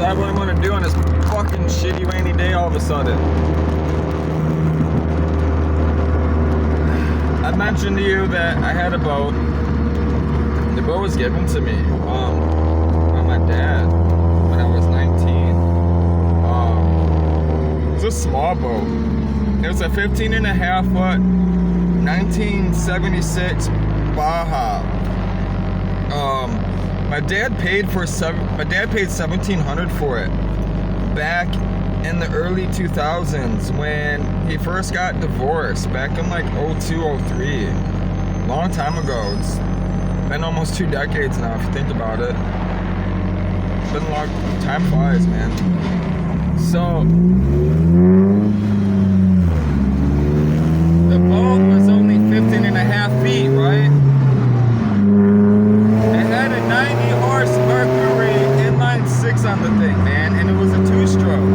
decide what I'm gonna do on this fucking shitty rainy day all of a sudden. I mentioned to you that I had a boat. The boat was given to me by my dad when I was 19. It was a small boat. It was a 15.5 foot 1976 Baja. My dad paid $1,700 for it back in the early 2000s when he first got divorced, back in like 02, 03. Long time ago. It's been almost 2 decades now if you think about it. It's been a long time. Flies, man. So the boat was only 15.5 feet, right? It had a 90 horse Mercury inline 6 on the thing, man, and it was a 2-stroke.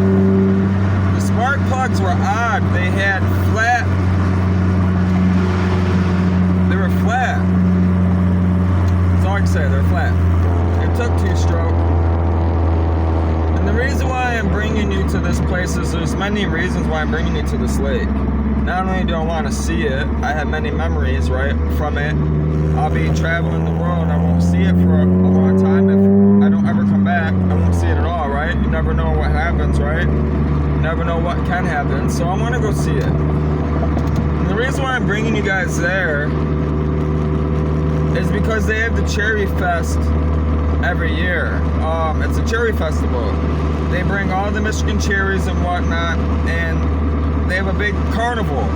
The spark plugs were odd. They had flat. They were flat. That's all I can say. They're flat. It took 2-stroke. And the reason why I'm bringing you to this place is there's many reasons why I'm bringing you to this lake. Not only do I want to see it, I have many memories, right, from it. I'll be traveling the world. I won't see it for a long time. If I don't ever come back, I won't see it at all, right? You never know what happens, right? You never know what can happen. So I want to go see it. And the reason why I'm bringing you guys there is because they have the Cherry Fest every year. It's a cherry festival. They bring all the Michigan cherries and whatnot, and they have a big carnival.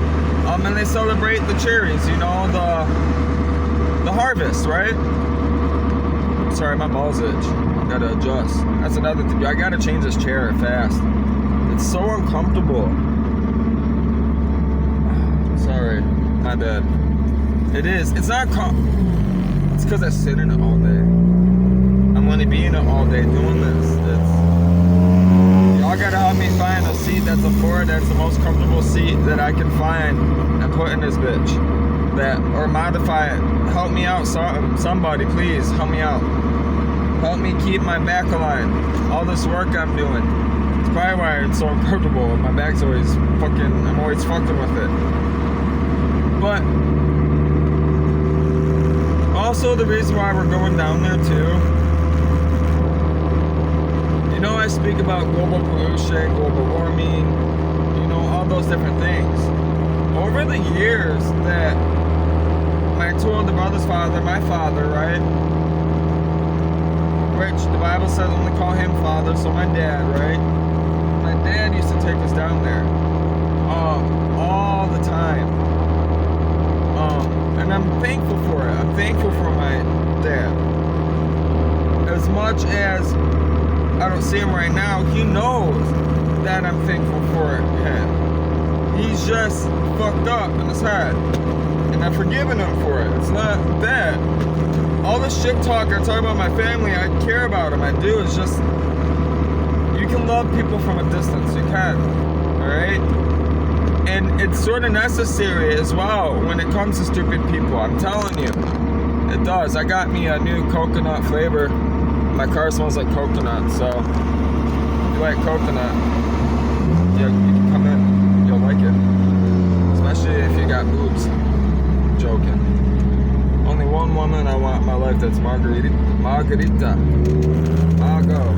And they celebrate the cherries, you know, the harvest, right? Sorry, my balls itch. Gotta adjust. That's another thing. I gotta change this chair fast. It's so uncomfortable. Sorry, my bad. It is. It's not it's because I sit in it all day. I'm gonna be in it all day doing this. Y'all gotta help me find a seat that's that's the most comfortable seat that I can find and put in this bitch. Or modify it. Help me out, somebody, please help me out. Help me keep my back aligned. All this work I'm doing. It's probably why it's so uncomfortable. My back's always I'm always fucking with it. But also the reason why we're going down there too. You know, I speak about global pollution, global warming, you know, all those different things. Over the years that my two older brother's father, my father, right? Which the Bible says only call him father, so my dad, right? My dad used to take us down there all the time. And I'm thankful for it. I'm thankful for my dad. As much as I don't see him right now, he knows that I'm thankful for him. He's just fucked up in his head. And I've forgiven him for it. It's not that. All the shit talk I talk about my family, I care about them. I do. It's just, you can love people from a distance. You can. Alright? And it's sort of necessary as well when it comes to stupid people. I'm telling you. It does. I got me a new coconut flavor. My car smells like coconut, so if you like coconut, yeah, you can come in. You'll like it. Especially if you got boobs. I'm joking. Only one woman I want in my life that's Margarita. Margot.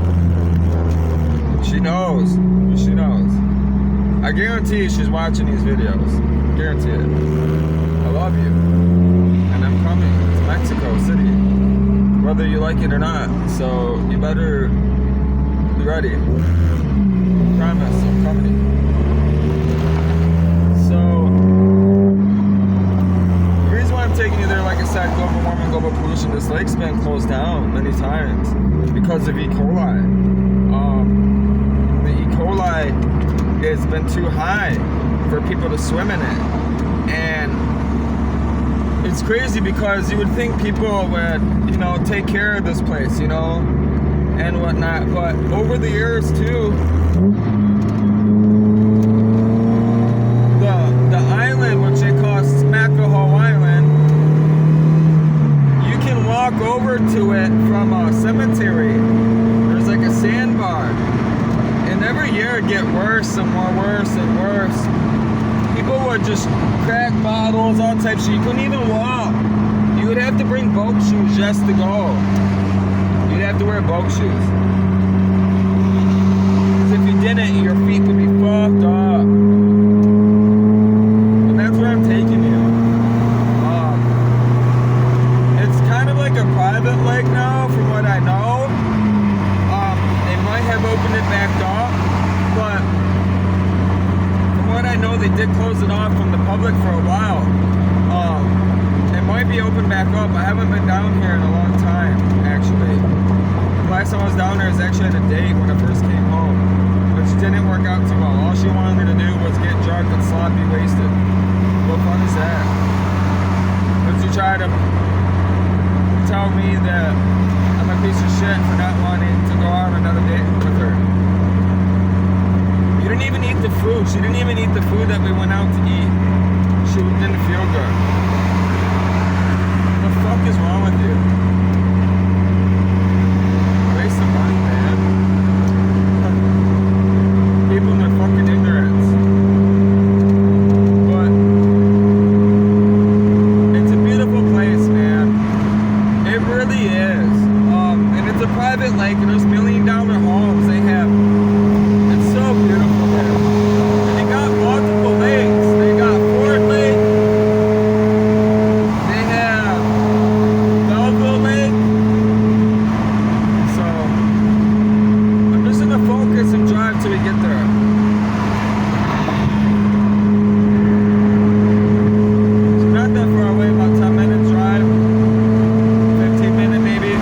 She knows. She knows. I guarantee she's watching these videos. Guarantee it. I love you. And I'm coming to Mexico City. Whether you like it or not. So you better be ready. Promise, I'm coming. So the reason why I'm taking you there, like I said, global warming, global pollution, this lake's been closed down many times because of E. coli. The E. coli has been too high for people to swim in it. And it's crazy because you would think people would, you know, take care of this place, you know, and whatnot. But over the years too, the island, which they call Smackahoe Island, walk over to it from a cemetery. There's like a sandbar. there it'd get worse and more worse and worse. People would just crack bottles, all types of shit. You couldn't even walk. You would have to bring boat shoes just to go. You'd have to wear boat shoes. Because if you didn't, your feet would be fucked up. And that's where I'm taking you. It's kind of like a private lake now, from what I know. They might have opened it back up, but from what I know, they did close it off from the public for a while. It might be open back up. I haven't been down here in a long time, actually. The last time I was down there was actually at a date when I first came home, which didn't work out too well. All she wanted me to do was get drunk and sloppy wasted. What fun is that? But she tried to tell me that I'm a piece of shit for not wanting to go on another date with her. You didn't even eat the food. She didn't even eat the food that we went out to eat. She didn't feel good. What the fuck is wrong with you? Waste of money, man. People in their fucking ignorance. But it's a beautiful place, man. It really is. And it's a private lake, and there's $1 million homes they have. It's so beautiful there. And they got multiple lakes. They got Ford Lake. They have Belleville Lake. So I'm just gonna focus and drive till we get there. It's not that far away, about 10 minutes drive. 15 minute maybe.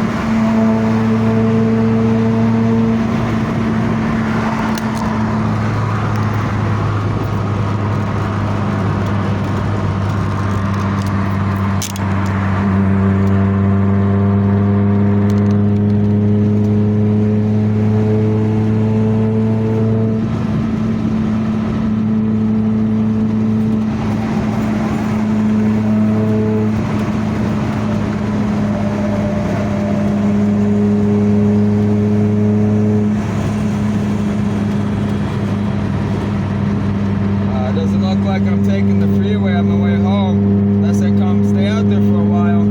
Doesn't look like I'm taking the freeway on my way home, unless I come stay out there for a while.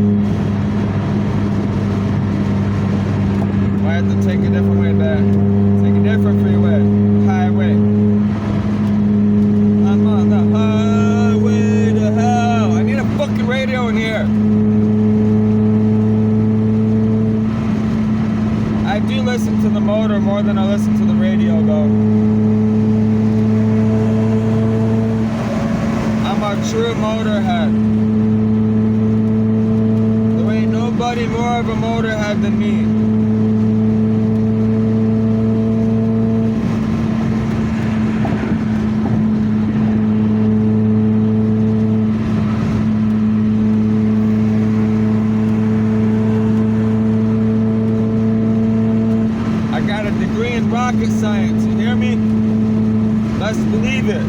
I have to take a different way back. Take a different freeway, highway. I'm on the highway to hell. I need a fucking radio in here. I do listen to the motor more than I listen to the radio, though. A true motorhead. There ain't nobody more of a motorhead than me. I got a degree in rocket science, you hear me? Let's believe it.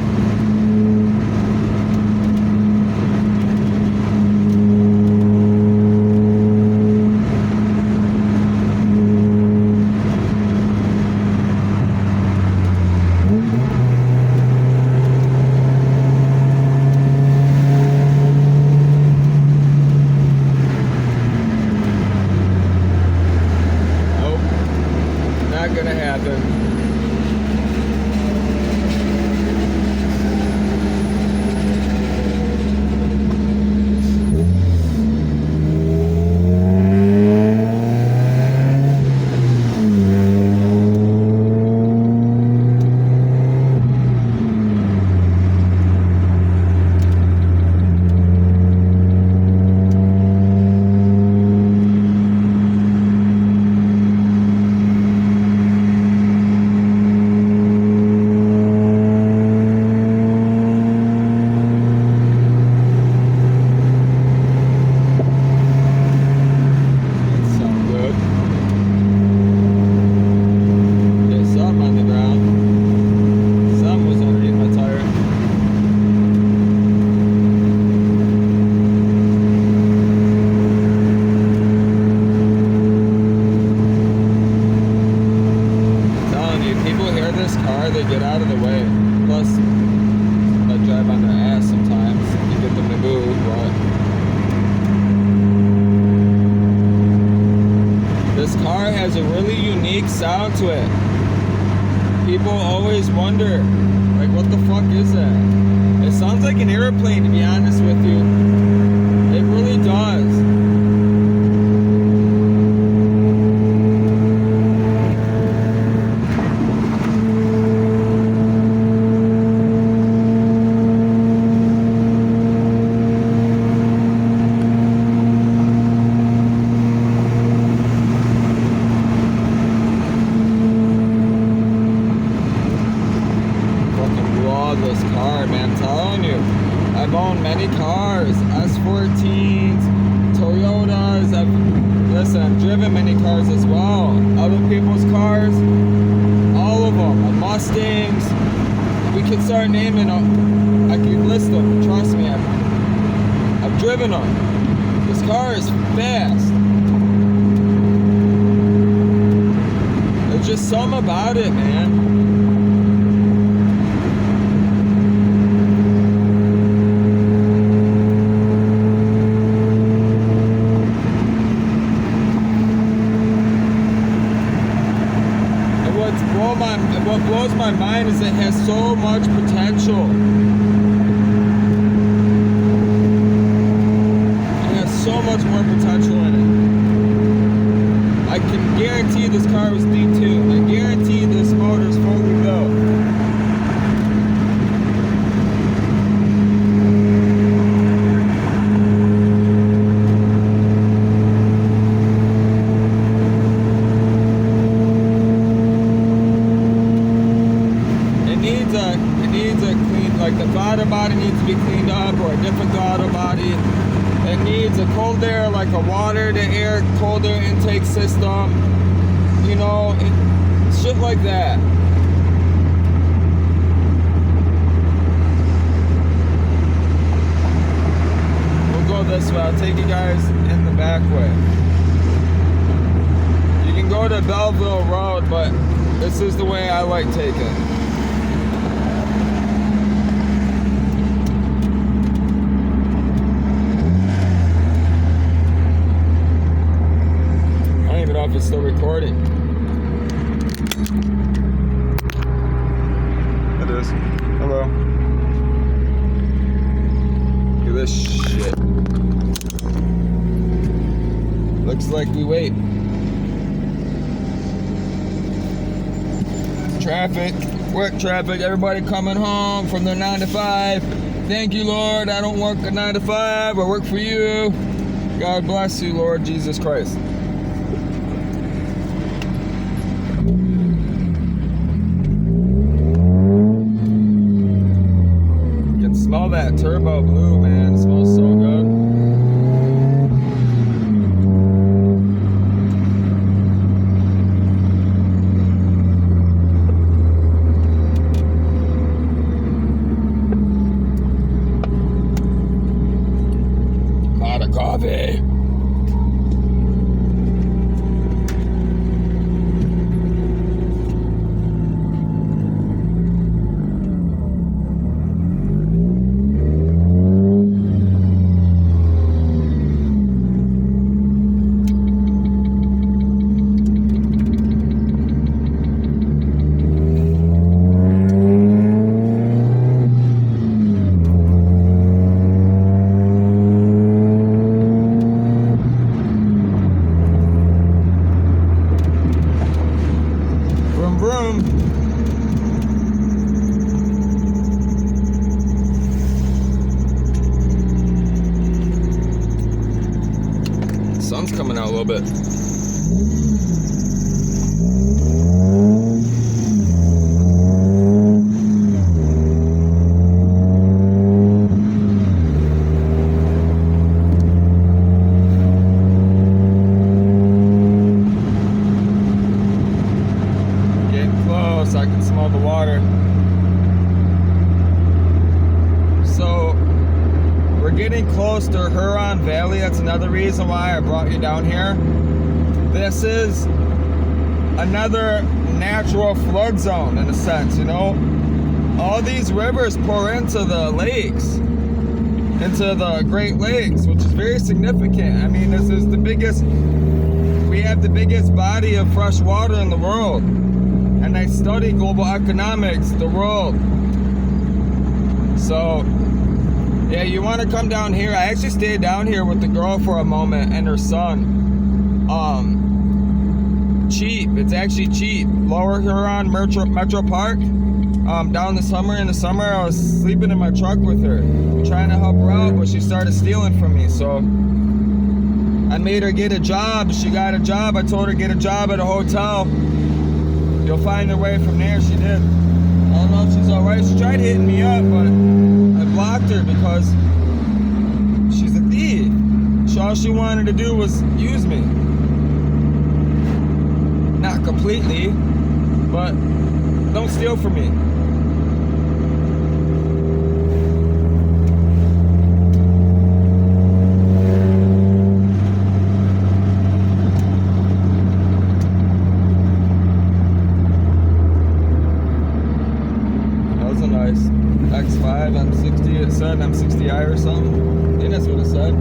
Not gonna happen. they get out of the way. Plus, I drive on their ass sometimes to get them to move, but this car has a really unique sound to it. People always wonder, like, what the fuck is that? It sounds like an airplane, to be honest with you. It really does. This car, man, I'm telling you, I've owned many cars, S14s, Toyotas. I've driven many cars as well, other people's cars, all of them, Mustangs. We could start naming them. I could list them. Trust me, I've driven them. This car is fast. There's just something about it, man. What blows my mind is it has so much potential. It has so much more potential in it. I can guarantee this car was detuned. I guarantee this motor is fully built. Like the throttle body needs to be cleaned up, or a different throttle body. It needs a cold air, like a water to air cold air intake system. You know, shit like that. We'll go this way. I'll take you guys in the back way. You can go to Belleville Road, but this is the way I like taking. If it's still recording. It is. Hello. Look at this shit. Looks like we wait. Traffic, work traffic, everybody coming home from their 9 to 5. Thank you, Lord. I don't work a 9 to 5. I work for you. God bless you, Lord Jesus Christ. Smell that turbo blue, man. It smells so good. A lot of coffee. Sun's coming out a little bit. Getting close, I can smell the water. So we're getting close to Huron Valley. That's another reason why I brought you down here. This is another natural flood zone in a sense, you know. All these rivers pour into the lakes, into the Great Lakes, which is very significant. I mean, this is the biggest, we have the biggest body of fresh water in the world. And I study global economics, the world. So, yeah, you want to come down here. I actually stayed down here with the girl for a moment and her son. Cheap. It's actually cheap. Lower Huron Metro Park. Down in the summer, I was sleeping in my truck with her, trying to help her out, but she started stealing from me. So I made her get a job. She got a job. I told her get a job at a hotel. You'll find your way from there. She did. I don't know if she's alright. She tried hitting me up, but I blocked her because she's a thief. All she wanted to do was use me. Not completely, but don't steal from me. X5 M60, it said M60i or something. I think that's what it said.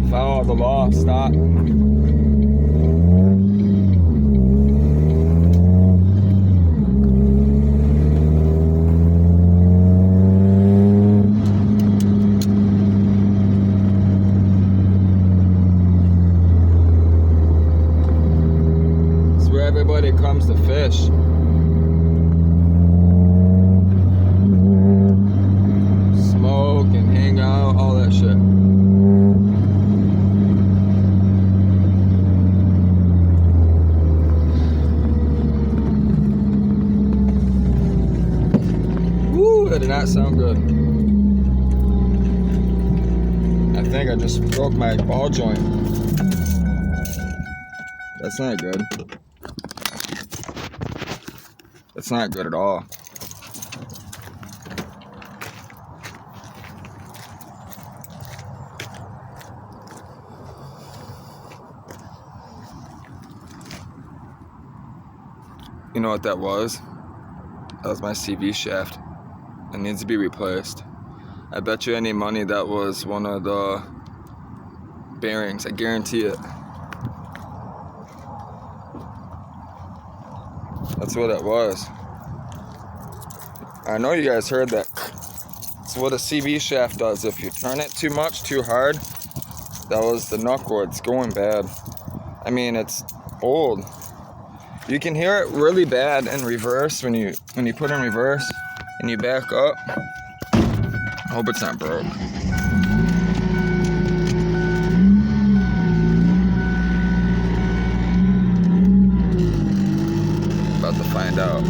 Follow the law, stop. It's where everybody comes to fish. Smoke and hang out, all that shit. That did not sound good. I think I just broke my ball joint. That's not good. That's not good at all. You know what that was? That was my CV shaft. It needs to be replaced. I bet you any money that was one of the bearings. I guarantee it. That's what it was. I know you guys heard that. It's what a CV shaft does. If you turn it too much, too hard, that was the knuckle. It's going bad. I mean, it's old. You can hear it really bad in reverse when you put in reverse. And you back up. I hope it's not broke. About to find out.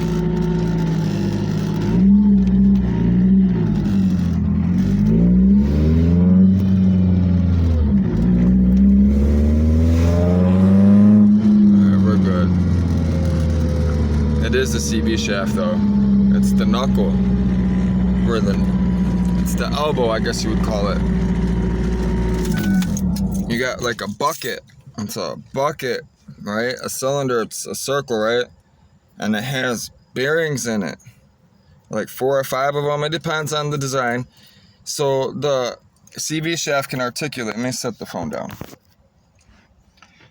Alright, we're good. It is the CV shaft though. It's the knuckle, or it's the elbow, I guess you would call it. You got like a bucket. It's a bucket, right? A cylinder, it's a circle, right? And it has bearings in it, like 4 or 5 of them. It depends on the design. So the CV shaft can articulate. Let me set the phone down.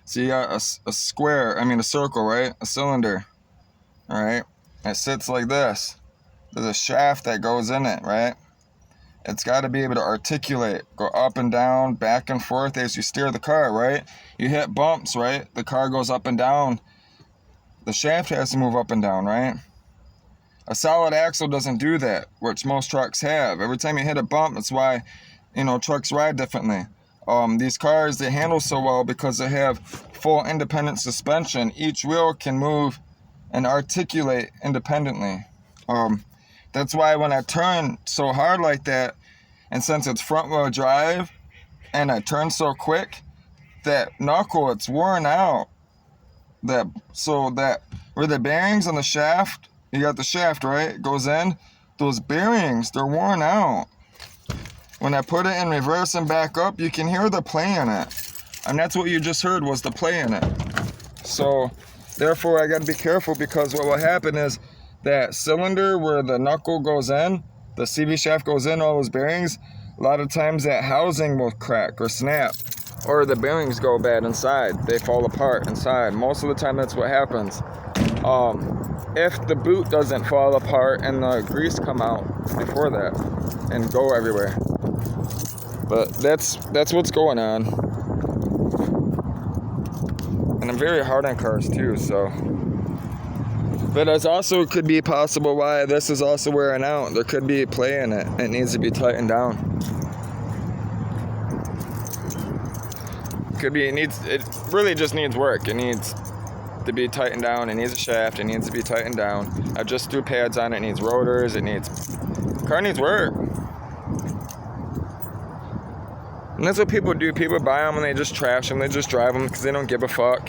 So you got a circle, right? A cylinder, all right? It sits like this. There's a shaft that goes in it, right? It's got to be able to articulate, go up and down, back and forth as you steer the car, right? You hit bumps, right? The car goes up and down. The shaft has to move up and down, right? A solid axle doesn't do that, which most trucks have. Every time you hit a bump, that's why, trucks ride differently. These cars, they handle so well because they have full independent suspension. Each wheel can move and articulate independently. That's why when I turn so hard like that, and since it's front wheel drive, and I turn so quick, that knuckle, it's worn out. So that where the bearings on the shaft, you got the shaft, right? It goes in. Those bearings, they're worn out. When I put it in reverse and back up, you can hear the play in it. And that's what you just heard, was the play in it. So, therefore, I gotta be careful, because what will happen is that cylinder where the knuckle goes in, the CV shaft goes in, all those bearings, a lot of times that housing will crack or snap. Or the bearings go bad inside. They fall apart inside. Most of the time, that's what happens. If the boot doesn't fall apart and the grease come out before that and go everywhere. But that's what's going on. And I'm very hard on cars too, so. But it's also could be possible why this is also wearing out. There could be play in it. It needs to be tightened down. It really just needs work. It needs to be tightened down. It needs a shaft. It needs to be tightened down. I just threw pads on it. It needs rotors. Car needs work. And that's what people do. People buy them and they just trash them. They just drive them because they don't give a fuck.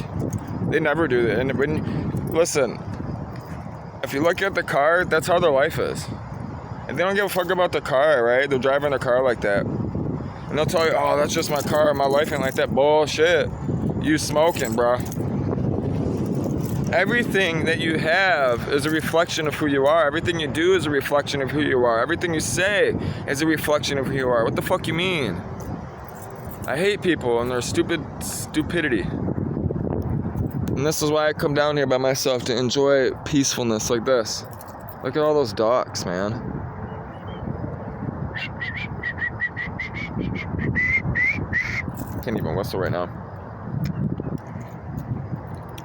They never do that. And listen, if you look at the car, that's how their life is. And they don't give a fuck about the car, right? They're driving the car like that. And they'll tell you, oh, that's just my car. My life ain't like that. Bullshit. You smoking, bro. Everything that you have is a reflection of who you are. Everything you do is a reflection of who you are. Everything you say is a reflection of who you are. What the fuck you mean? I hate people and their stupidity. And this is why I come down here by myself, to enjoy peacefulness like this. Look at all those ducks, man. Can't even whistle right now.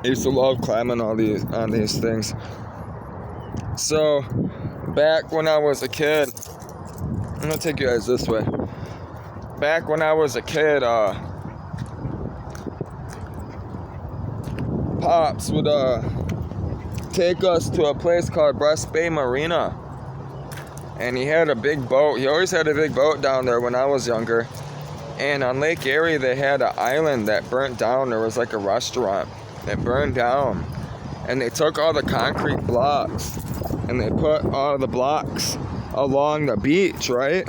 I used to love climbing on these things. So, back when I was a kid, I'm gonna take you guys this way. Back when I was a kid, Pops would take us to a place called Breast Bay Marina. And he had a big boat. He always had a big boat down there when I was younger. And on Lake Erie, they had an island that burnt down. There was like a restaurant that burned down. And they took all the concrete blocks and they put all the blocks along the beach, right?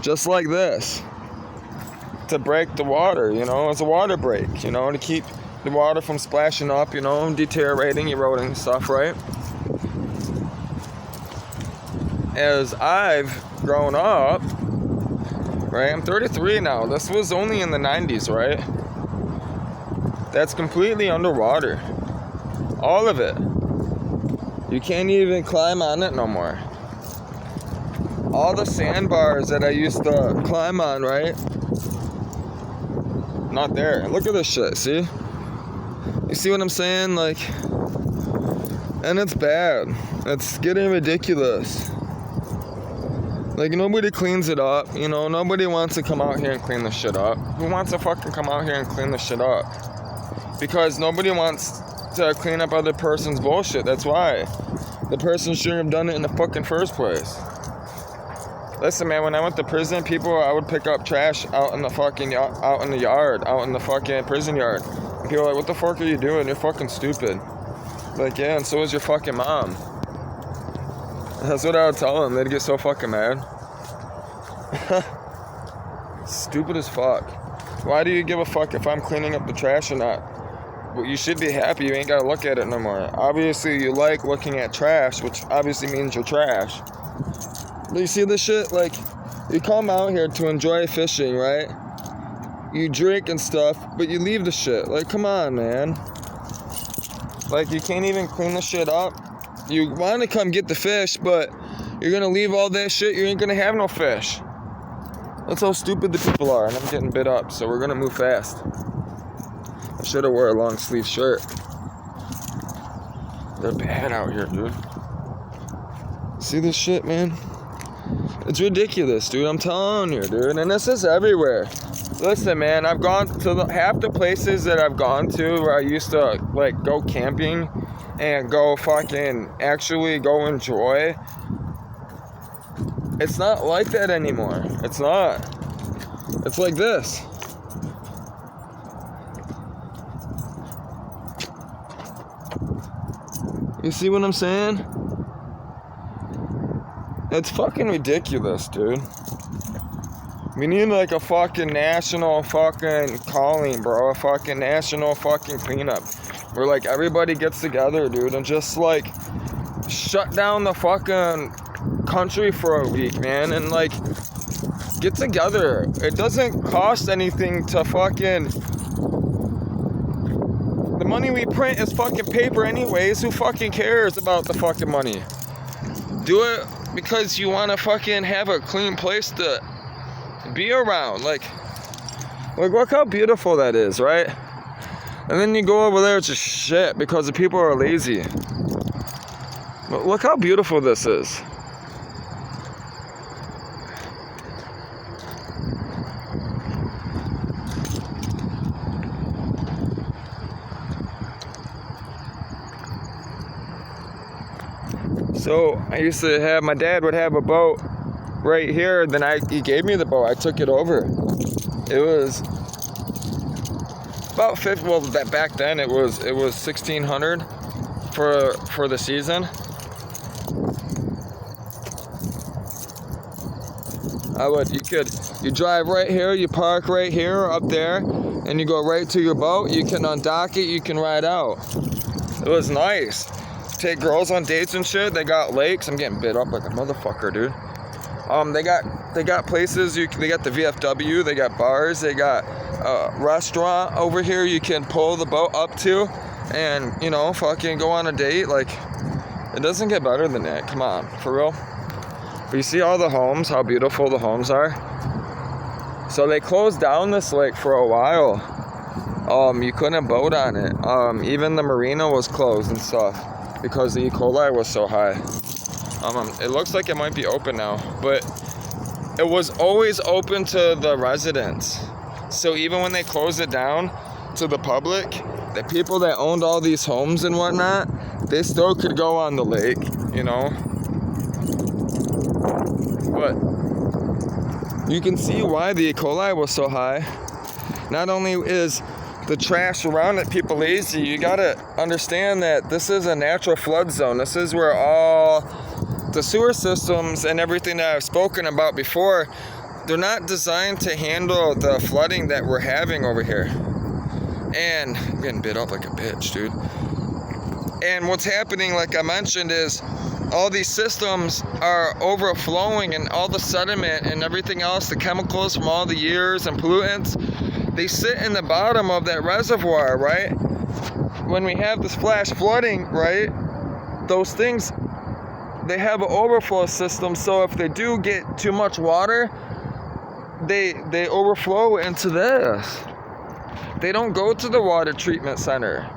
Just like this. To break the water, it's a water break, to keep the water from splashing up, deteriorating, eroding stuff, right? As I've grown up, right, I'm 33 now. This was only in the 90s, right? That's completely underwater. All of it. You can't even climb on it no more. All the sandbars that I used to climb on, right? Not there. Look at this shit, see? You see what I'm saying? And it's bad. It's getting ridiculous. Nobody cleans it up, nobody wants to come out here and clean this shit up. Who wants to fucking come out here and clean this shit up? Because nobody wants to clean up other person's bullshit, that's why. The person shouldn't have done it in the fucking first place. Listen, man, when I went to prison, I would pick up trash out in the fucking out in the yard, out in the fucking prison yard. And people are like, what the fuck are you doing? You're fucking stupid. Yeah, and so is your fucking mom. That's what I would tell them. They'd get so fucking mad. Stupid as fuck. Why do you give a fuck if I'm cleaning up the trash or not? Well, you should be happy. You ain't gotta look at it no more. Obviously, you like looking at trash, which obviously means you're trash. But you see this shit? You come out here to enjoy fishing, right? You drink and stuff, but you leave the shit. Come on, man. You can't even clean the shit up. You want to come get the fish, but you're going to leave all that shit, you ain't going to have no fish. That's how stupid the people are, and I'm getting bit up, so we're going to move fast. I should have wore a long sleeve shirt. They're bad out here, dude. See this shit, man? It's ridiculous, dude. I'm telling you, dude. And this is everywhere. Listen, man, I've gone to half the places that I've gone to where I used to, like, go camping and go fucking actually go enjoy. It's not like that anymore. It's not. It's like this. You see what I'm saying? It's fucking ridiculous, dude. We need like a fucking national fucking calling, bro. A fucking national fucking cleanup. Where like everybody gets together, dude, and just like shut down the fucking country for a week, man. And like get together. It doesn't cost anything to fucking... The money we print is fucking paper anyways. Who fucking cares about the fucking money? Do it because you want to fucking have a clean place to be around. Like look how beautiful that is, right? And then you go over there, it's just shit because the people are lazy. But look how beautiful this is. So I used to have, my dad would have a boat right here. Then he gave me the boat. I took it over. It was about back then it was $1,600 for the season. You drive right here, you park right here up there, and you go right to your boat. You can undock it, you can ride out. It was nice. Take girls on dates and shit. They got lakes. I'm getting bit up like a motherfucker, dude. They got places. They got the VFW. They got bars. They got a restaurant over here you can pull the boat up to, and you know, fucking go on a date. Like, it doesn't get better than that. Come on, for real. But you see all the homes, how beautiful the homes are. So they closed down this lake for a while. You couldn't boat on it. Even the marina was closed and stuff because the E. coli was so high. It looks like it might be open now, but it was always open to the residents. So even when they closed it down to the public, the people that owned all these homes and whatnot, they still could go on the lake, you know? But you can see why the E. coli was so high. Not only is the trash around it people lazy, you gotta understand that this is a natural flood zone. This is where all the sewer systems and everything that I've spoken about before, they're not designed to handle the flooding that we're having over here. And I'm getting bit up like a bitch, dude. And what's happening, like I mentioned, is all these systems are overflowing, and all the sediment and everything else, the chemicals from all the years and pollutants, they sit in the bottom of that reservoir, right? When we have this flash flooding, right, those things, they have an overflow system, so if they do get too much water, they overflow into this. They don't go to the water treatment center.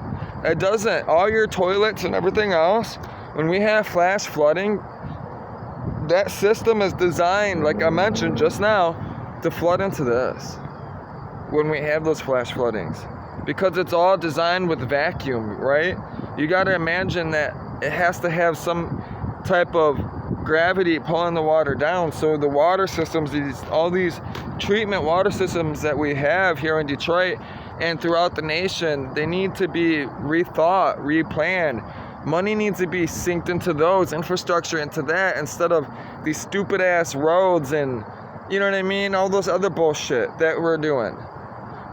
It doesn't. All your toilets and everything else, when we have flash flooding, that system is designed, like I mentioned just now, to flood into this when we have those flash floodings, because it's all designed with vacuum, right? You got to imagine that it has to have some type of gravity pulling the water down. So the water systems, all these treatment water systems that we have here in Detroit and throughout the nation, they need to be rethought, replanned. Money needs to be synced into those, infrastructure into that, instead of these stupid ass roads and, you know what I mean, all those other bullshit that we're doing.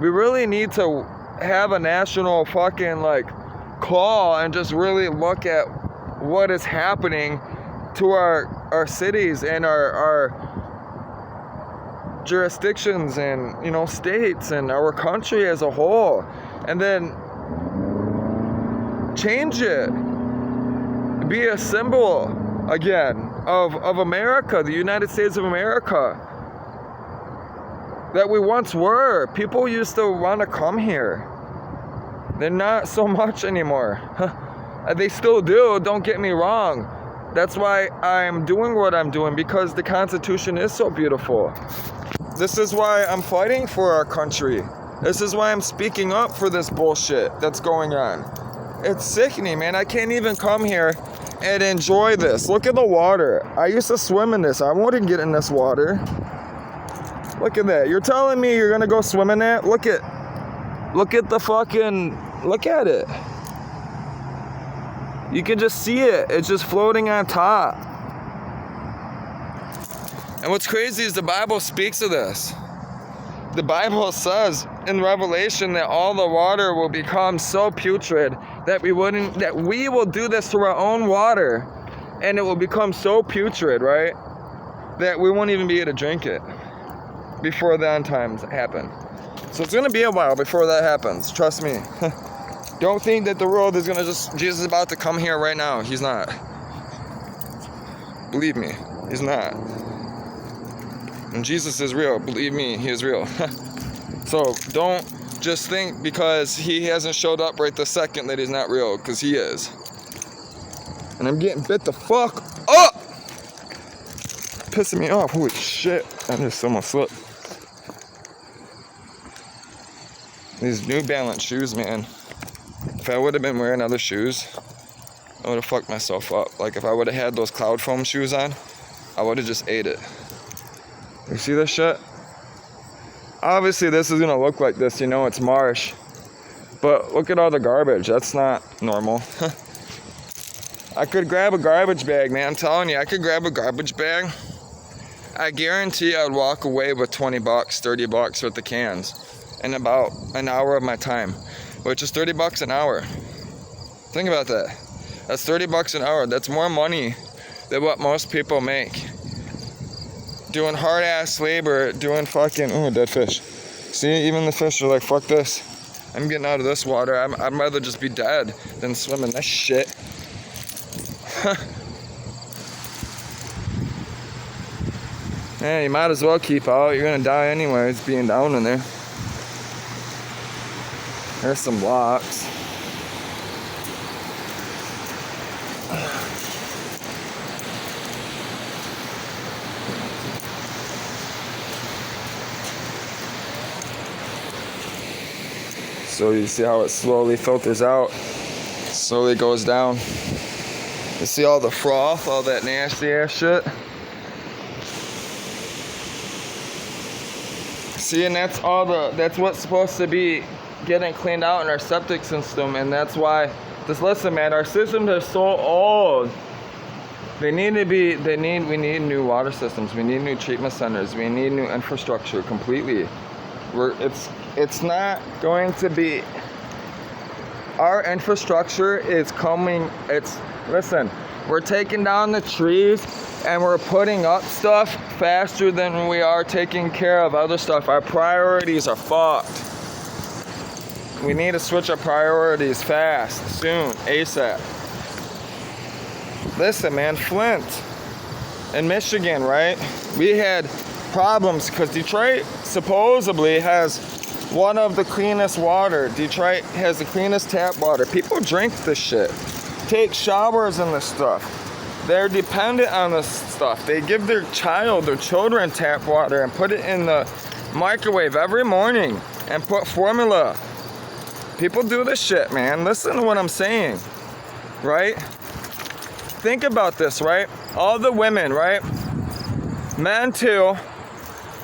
We really need to have a national fucking like call and just really look at what is happening to our cities and our jurisdictions and, you know, states and our country as a whole, and then change it, be a symbol again of America, the United States of America, that we once were. People used to want to come here. They're not so much anymore. They still do, don't get me wrong. That's why I'm doing what I'm doing, because the Constitution is so beautiful. This is why I'm fighting for our country. This is why I'm speaking up for this bullshit that's going on. It's sickening, man. I can't even come here and enjoy this. Look at the water. I used to swim in this. I wouldn't get in this water. Look at that. You're telling me you're gonna go swim in that? Look at it. You can just see it. It's just floating on top. And what's crazy is the Bible speaks of this. The Bible says in Revelation that all the water will become so putrid that we will do this to our own water, and it will become so putrid, right, that we won't even be able to drink it before the end times happen. So it's gonna be a while before that happens. Trust me. Don't think that the world is gonna Jesus is about to come here right now. He's not. Believe me, he's not. And Jesus is real. Believe me, he is real. So don't just think because he hasn't showed up right this second that he's not real, because he is. And I'm getting bit the fuck up. Pissing me off. Holy shit. I just almost slipped. These New Balance shoes, man. If I would have been wearing other shoes, I would have fucked myself up. Like if I would have had those Cloud Foam shoes on, I would have just ate it. You see this shit? Obviously this is gonna look like this, it's marsh. But look at all the garbage. That's not normal. I could grab a garbage bag, man. I'm telling you, I could grab a garbage bag. I guarantee I'd walk away with $20, $30 worth of cans in about an hour of my time, which is $30 an hour. Think about that. That's $30 an hour. That's more money than what most people make. Doing hard ass labor, doing fucking, ooh, dead fish. See, even the fish are like, fuck this. I'm getting out of this water. I'd rather just be dead than swim in this shit. Yeah, you might as well keep out. You're gonna die anyways being down in there. There's some blocks. So you see how it slowly filters out, slowly goes down. You see all the froth, all that nasty ass shit? See, and that's what's supposed to be getting cleaned out in our septic system, and that's why, just listen, man, our systems are so old. We need new water systems, we need new treatment centers, we need new infrastructure completely. It's not going to be, our infrastructure is coming, listen, we're taking down the trees and we're putting up stuff faster than we are taking care of other stuff. Our priorities are fucked. We need to switch our priorities fast, soon, ASAP. Listen, man, Flint in Michigan, right? We had problems because Detroit supposedly has one of the cleanest water. Detroit has the cleanest tap water. People drink this shit, take showers in this stuff. They're dependent on this stuff. They give their children tap water and put it in the microwave every morning and put formula. People do this shit, man. Listen to what I'm saying, right? Think about this, right? All the women, right? Men too.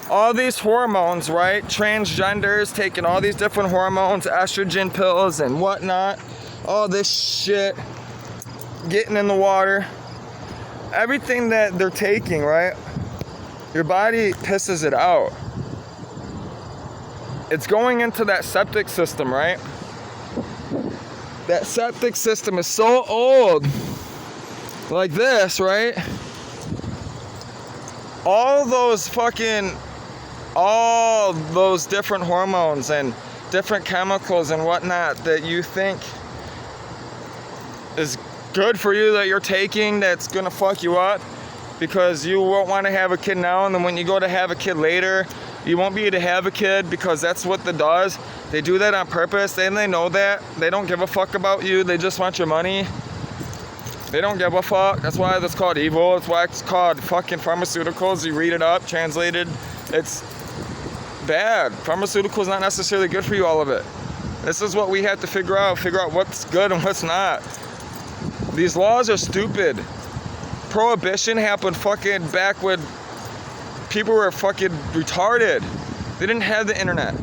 All these hormones, right? Transgenders taking all these different hormones, estrogen pills and whatnot. All this shit getting in the water. Everything that they're taking, right? Your body pisses it out. It's going into that septic system, right? That septic system is so old. Like this, right? All those different hormones and different chemicals and whatnot that you think is good for you that you're taking, that's gonna fuck you up because you won't want to have a kid now, and then when you go to have a kid later, you won't be able to have a kid because that's what that does. They do that on purpose, and they know that. They don't give a fuck about you. They just want your money. They don't give a fuck. That's why it's called evil. That's why it's called fucking pharmaceuticals. You read it up, translated. It's bad. Pharmaceuticals not necessarily good for you, all of it. This is what we have to figure out what's good and what's not. These laws are stupid. Prohibition happened fucking back when people were fucking retarded. They didn't have the internet.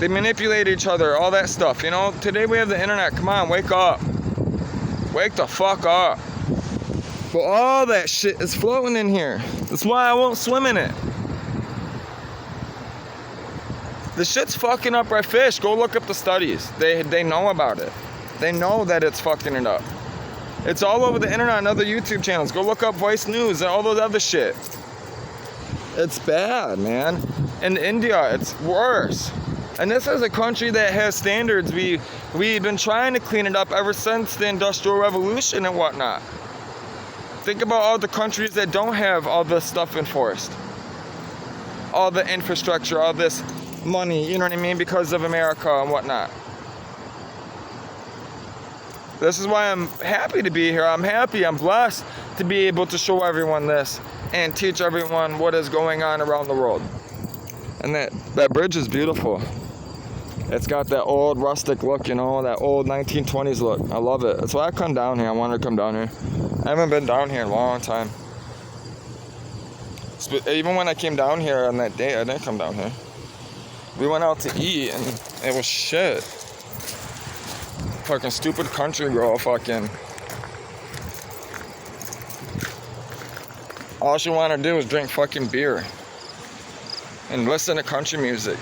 They manipulate each other, all that stuff, you know? Today we have the internet. Come on, wake up. Wake the fuck up. But all that shit is floating in here. That's why I won't swim in it. The shit's fucking up our fish. Go look up the studies. They know about it. They know that it's fucking it up. It's all over the internet and other YouTube channels. Go look up Voice News and all those other shit. It's bad, man. In India, it's worse. And this is a country that has standards. We've been trying to clean it up ever since the Industrial Revolution and whatnot. Think about all the countries that don't have all this stuff enforced. All the infrastructure, all this money, you know what I mean, because of America and whatnot. This is why I'm happy to be here. I'm blessed to be able to show everyone this and teach everyone what is going on around the world. And that bridge is beautiful. It's got that old rustic look, you know, that old 1920s look. I love it. That's why I come down here. I wanted to come down here. I haven't been down here in a long time. Even when I came down here on that day, I didn't come down here. We went out to eat and it was shit. Fucking stupid country girl, fucking. All she wanted to do was drink fucking beer and listen to country music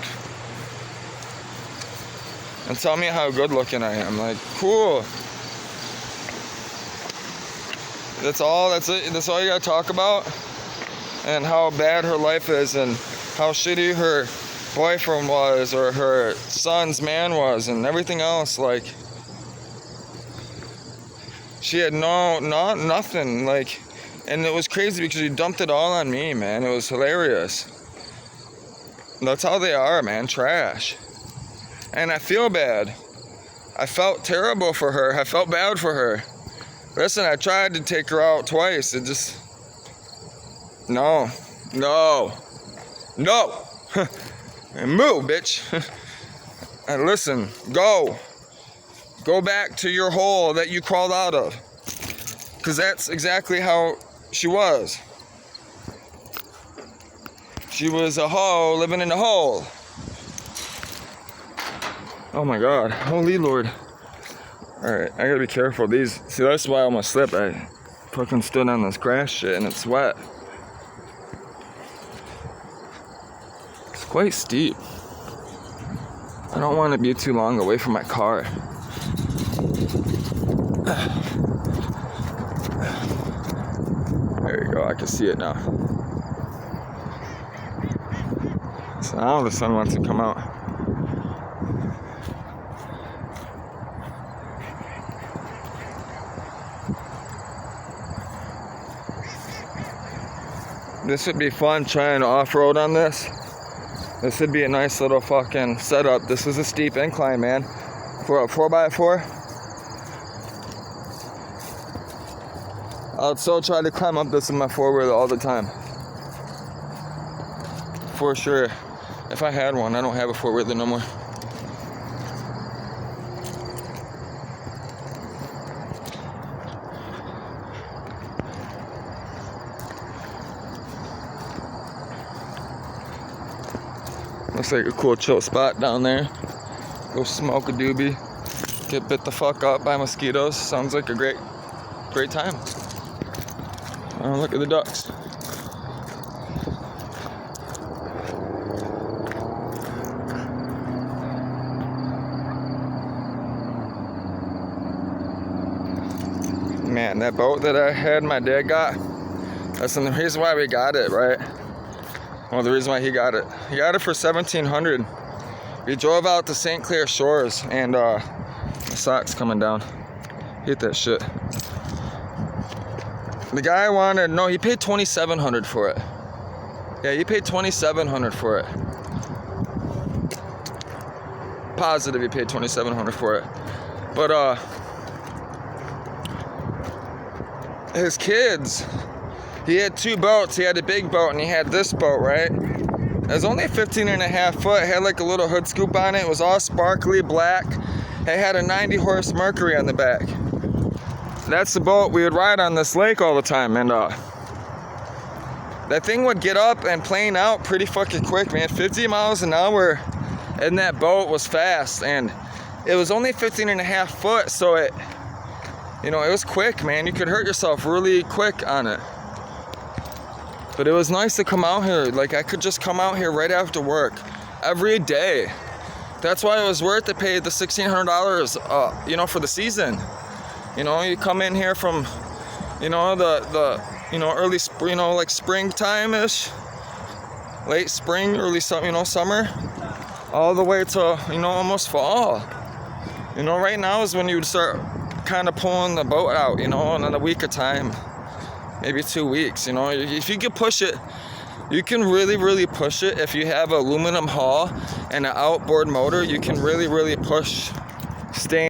and tell me how good looking I am. Like, cool. That's all you gotta talk about? And how bad her life is and how shitty her boyfriend was or her son's man was and everything else. Like, she had nothing. Like, and it was crazy because she dumped it all on me, man. It was hilarious. That's how they are, man. Trash. And I feel bad. I felt terrible for her. I felt bad for her. Listen, I tried to take her out twice. It just... No. And move, bitch. And listen, go. Go back to your hole that you crawled out of. Because that's exactly how she was. She was a hoe living in a hole. Oh my God, holy Lord. Alright, I gotta be careful. See, that's why I almost slipped. I fucking stood on this grass shit and it's wet. It's quite steep. I don't want to be too long away from my car. There you go, I can see it now. So now the sun wants to come out. This would be fun trying to off-road on this. This would be a nice little fucking setup. This is a steep incline, man. For a 4x4. I'd so try to climb up this in my four-wheeler all the time. For sure. If I had one, I don't have a four-wheeler no more. Looks like a cool chill spot down there. Go smoke a doobie. Get bit the fuck up by mosquitoes. Sounds like a great time. Oh, look at the ducks. Man, that boat that I had my dad got, that's the reason why we got it, right? Well, the reason why he got it for $1,700. We drove out to St. Clair Shores, and the sock's coming down. Hate that shit. The guy he paid $2,700 for it. Yeah, he paid $2,700 for it. Positive he paid $2,700 for it. But his kids, he had two boats. He had a big boat and he had this boat, right? It was only 15.5 foot. It had like a little hood scoop on it. It was all sparkly black. It had a 90 horse Mercury on the back. That's the boat we would ride on this lake all the time. And that thing would get up and plane out pretty fucking quick, man. 50 miles an hour in that boat was fast. And it was only 15.5 foot, so it, you know, it was quick, man. You could hurt yourself really quick on it. But it was nice to come out here. Like, I could just come out here right after work every day. That's why it was worth to pay the $1,600, you know, for the season. You know, you come in here from, you know, the you know, early, you know, like springtime-ish, late spring, early summer, you know, summer, all the way to, you know, almost fall. You know, right now is when you would start kind of pulling the boat out, you know, in a week of time, maybe 2 weeks. You know, if you could push it, you can really, really push it. If you have an aluminum hull and an outboard motor, you can really, really push staying